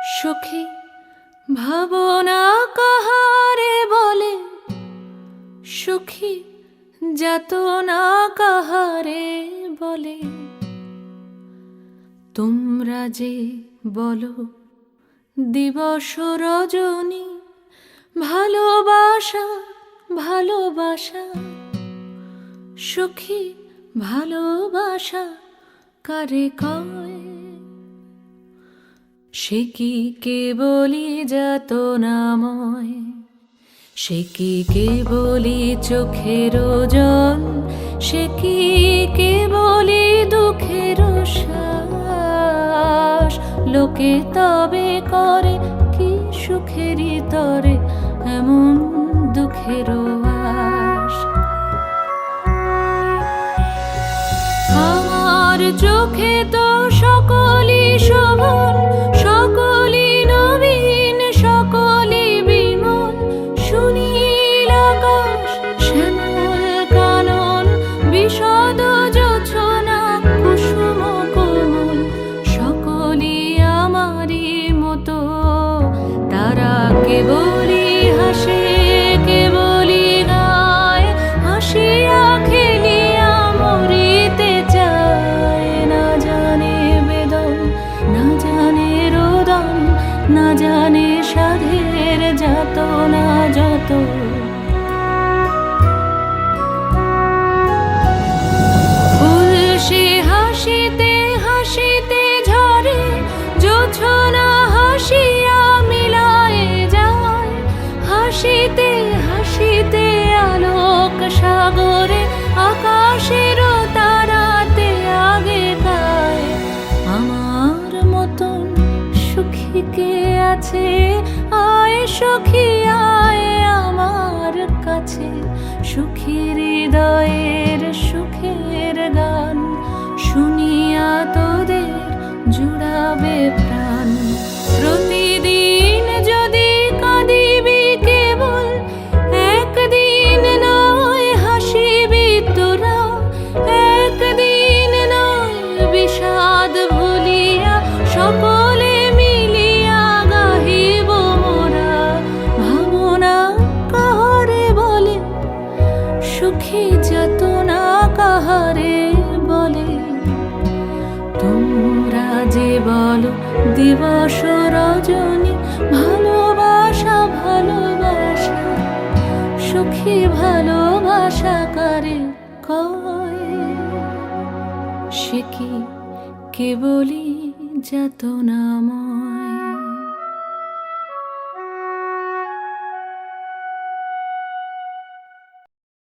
সখী ভাবনা কাহারে বলে, সখী যাতনা কাহারে বলে। তোমরা যে বলো দিবস রজনী, ভালোবাসা ভালোবাসা, সখী ভালোবাসা কারে কয়? সে কি কেবলি যাতনাময়, সে কি কেবলি চোখের জল, সে কি কেবলি দুঃখের শ্বাস। লোকে তবে করে কি সুখেরই তরে এমন দুঃখের আশ। আমার চোখে তো সকলই শোভন, সকলই নবীন, সকলই বিমল। সুনীল আকাশ, শ্যামল কানন, বিশদ জোছনা, কুসুম কোমল, সকলই আমারই মতো। তারা কেবলই হাসে, কেবলই গায়, হাসিয়া খেলিয়া মরিতে চায়। না জানে বেদন, না জানে রোদন, না জানে সাধের যাতনা যত। ফুল সে হাসিতে হাসিতে ঝরে, জোছনা হাসিয়া মিলায়ে যায়। হাসিতে হাসিতে আলোক সাগরে, আকাশের তারাতে আগে গায়। আমার মতন সুখী কে আছে? আয় সখী আয় আমার কাছে। সুখী হৃদয়ের সুখের গান শুনিয়া তোদের জুড়াবে প্রাণ। প্রতিদিন যদি কাঁদিবি কেবল, একদিন নয় হাসিবি তোরা। একদিন নয় বিষাদ ভুলিয়া, সকলে মিলিয়া গাহিব মোরা। ভাবনা কাহারে বলে, সুখী যাতনা কাহারে বলে। তোমরা যে বলো দিবস রজনী, ভালোবাসা ভালোবাসা, সুখী ভালোবাসা কারে কয়? সে কি কেবলি যাতনাময়।